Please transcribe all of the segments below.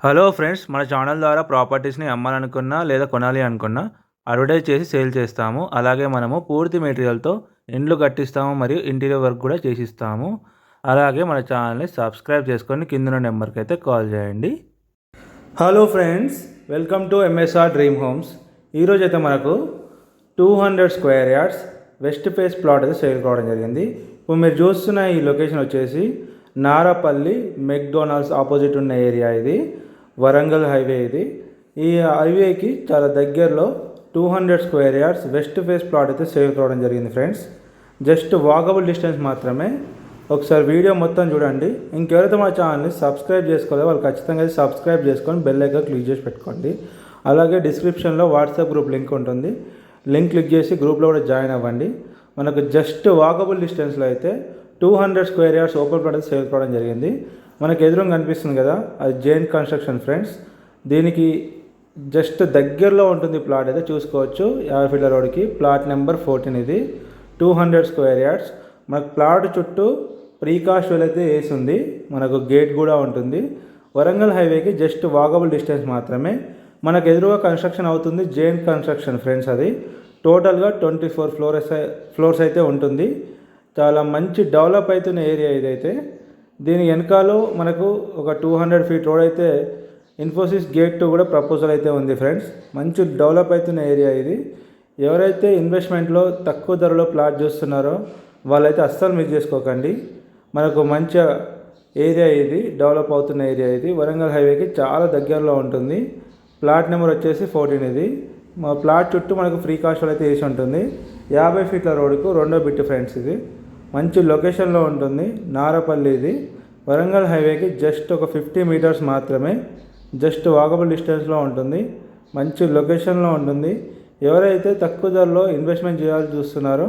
Hello friends, మన channel ద్వారా ప్రాపర్టీస్ని అమ్మాలనుకున్నా లేదా కొనాలి అనుకున్నా అడ్వర్టైజ్ చేసి సేల్ చేస్తాము. అలాగే మనము పూర్తి మెటీరియల్తో ఇండ్లు కట్టిస్తాము మరియు ఇంటీరియర్ వర్క్ కూడా చేసిస్తాము. అలాగే మన ఛానల్ని సబ్స్క్రైబ్ చేసుకొని కింద నెంబర్కి అయితే కాల్ చేయండి. Hello friends, welcome to MSR dream homes. ఈరోజు అయితే మనకు 200 square yards west phase plot అయితే సేల్ కావడం జరిగింది. ఇప్పుడు మీరు చూస్తున్న ఈ లొకేషన్ వచ్చేసి నారపల్లి మెక్డొనాల్డ్స్ ఆపోజిట్ ఉన్న ఏరియా. ఇది వరంగల్ హైవే. ఈ హైవేకి చాలా దగ్గరలో 200 square yards west phase plot అయితే సేల్ కావడం జరిగింది ఫ్రెండ్స్. జస్ట్ వాకబుల్ డిస్టెన్స్ మాత్రమే. ఒకసారి వీడియో మొత్తం చూడండి. ఇంకెవరైతే మా ఛానల్ని సబ్స్క్రైబ్ చేసుకోలేదో వాళ్ళు ఖచ్చితంగా సబ్స్క్రైబ్ చేసుకొని బెల్ ఐకాన్ క్లిక్ చేసి పెట్టుకోండి. అలాగే డిస్క్రిప్షన్లో వాట్సాప్ గ్రూప్ లింక్ ఉంటుంది. లింక్ క్లిక్ చేసి గ్రూప్లో కూడా జాయిన్ అవ్వండి. మనకు జస్ట్ వాకబుల్ డిస్టెన్స్లో అయితే 200 స్క్వేర్ యార్డ్స్ ఓపెన్ ప్లాట్ అయితే సేల్ కావడం జరిగింది. మనకు ఎదురుగా కనిపిస్తుంది కదా, అది జైన్ కన్స్ట్రక్షన్ ఫ్రెండ్స్. దీనికి జస్ట్ దగ్గరలో ఉంటుంది ప్లాట్ అయితే చూసుకోవచ్చు. 50 ఫీట్ల రోడ్కి ప్లాట్ నెంబర్ 14. ఇది 200 స్క్వేర్ యార్డ్స్. మనకు ప్లాట్ చుట్టూ ప్రీకాస్ట్ వెల్ అయితే వేసి ఉంది. మనకు గేట్ కూడా ఉంటుంది. వరంగల్ హైవేకి జస్ట్ వాకబుల్ డిస్టెన్స్ మాత్రమే. మనకు ఎదురుగా కన్స్ట్రక్షన్ అవుతుంది జైన్ కన్స్ట్రక్షన్ ఫ్రెండ్స్. అది టోటల్గా 24 ఫ్లోర్స్ అయితే ఉంటుంది. చాలా మంచి డెవలప్ అవుతున్న ఏరియా ఇదైతే. దీని వెనకాలో మనకు ఒక 200 ఫీట్ రోడ్ అయితే ఇన్ఫోసిస్ గేట్ 2 కూడా ప్రపోజల్ అయితే ఉంది ఫ్రెండ్స్. మంచి డెవలప్ అవుతున్న ఏరియా ఇది. ఎవరైతే ఇన్వెస్ట్మెంట్లో తక్కువ ధరలో ప్లాట్ చూస్తున్నారో వాళ్ళైతే అస్సలు మిస్ చేసుకోకండి. మనకు మంచి ఏరియా ఇది, డెవలప్ అవుతున్న ఏరియా ఇది. వరంగల్ హైవేకి చాలా దగ్గరలో ఉంటుంది. ప్లాట్ నెంబర్ వచ్చేసి 14. ఇది మా ప్లాట్ చుట్టూ మనకు ఫ్రీ కాస్ట్ అయితే వేసి ఉంటుంది. 50 ఫీట్ల రోడ్కు రెండో బిట్ ఫ్రెండ్స్. ఇది మంచి లొకేషన్లో ఉంటుంది. నారపల్లి ఇది వరంగల్ హైవేకి జస్ట్ ఒక 50 మీటర్స్ మాత్రమే. జస్ట్ వాకబుల్ డిస్టెన్స్లో ఉంటుంది. మంచి లొకేషన్లో ఉంటుంది. ఎవరైతే తక్కువ ధరలో ఇన్వెస్ట్మెంట్ చేయాలని చూస్తున్నారో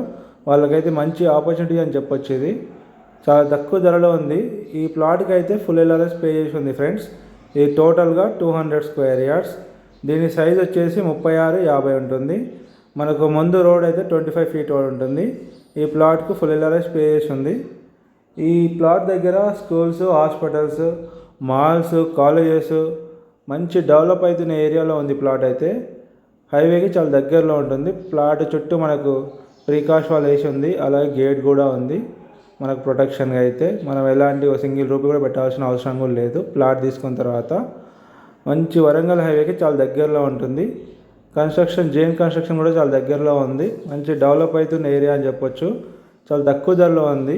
వాళ్ళకైతే మంచి ఆపర్చునిటీ అని చెప్పొచ్చు. ఇది చాలా తక్కువ ధరలో ఉంది. ఈ ప్లాట్కి అయితే ఫుల్ ఎల్ఆర్ఎస్ పే చేసి ఉంది ఫ్రెండ్స్. ఇది టోటల్గా 200 స్క్వేర్ యార్డ్స్. దీని సైజ్ వచ్చేసి 36-50 ఉంటుంది. మనకు ముందు రోడ్ అయితే 25 ఫీట్ రోడ్ ఉంటుంది. ఈ ప్లాట్కు ఫుల్ ఎల్ఆర్ఎస్ పే చేసి ఉంది. ఈ ప్లాట్ దగ్గర స్కూల్స్, హాస్పిటల్స్, మాల్స్, కాలేజెస్ మంచి డెవలప్ అవుతున్న ఏరియాలో ఉంది ప్లాట్ అయితే. హైవేకి చాలా దగ్గరలో ఉంటుంది. ప్లాట్ చుట్టూ మనకు ప్రీకాస్ట్ వాల్ వేసి ఉంది. అలాగే గేట్ కూడా ఉంది మనకు ప్రొటెక్షన్గా అయితే. మనం ఎలాంటి సింగిల్ రూపీ కూడా పెట్టాల్సిన అవసరం కూడా లేదు. ప్లాట్ తీసుకున్న తర్వాత మంచి వరంగల్ హైవేకి చాలా దగ్గరలో ఉంటుంది. కన్స్ట్రక్షన్ జైన్ కన్స్ట్రక్షన్ కూడా చాలా దగ్గరలో ఉంది. మంచి డెవలప్ అవుతున్న ఏరియా అని చెప్పొచ్చు. చాలా తక్కువ ధరలో ఉంది.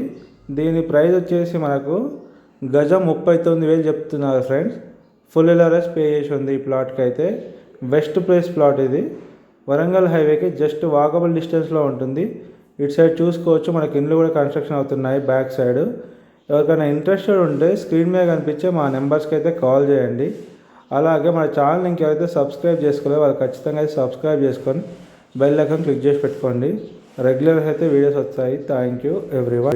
దీని ప్రైస్ వచ్చేసి మనకు గజం 39,000 చెప్తున్నారు ఫ్రెండ్స్. ఫుల్ ఎల్ఆర్ఎస్ పే చేసి ఉంది ఈ ప్లాట్కి అయితే. వెస్ట్ ప్లేస్ ప్లాట్ ఇది. వరంగల్ హైవేకి జస్ట్ వాకబుల్ డిస్టెన్స్లో ఉంటుంది. ఇటు సైడ్ చూసుకోవచ్చు మనకి ఇండ్లు కూడా కన్స్ట్రక్షన్ అవుతున్నాయి బ్యాక్ సైడ్. ఎవరికైనా ఇంట్రెస్టెడ్ ఉంటే స్క్రీన్ మీద కనిపించే మా నెంబర్స్కి అయితే కాల్ చేయండి. అలాగే మన ఛానల్ ఇంకెవరైతే సబ్స్క్రైబ్ చేసుకోలేదో వాళ్ళు ఖచ్చితంగా అయితే సబ్స్క్రైబ్ చేసుకొని బెల్ ఐకాన్ క్లిక్ చేసి పెట్టుకోండి. రెగ్యులర్ అయితే వీడియోస్ వస్తాయి. Thank you everyone.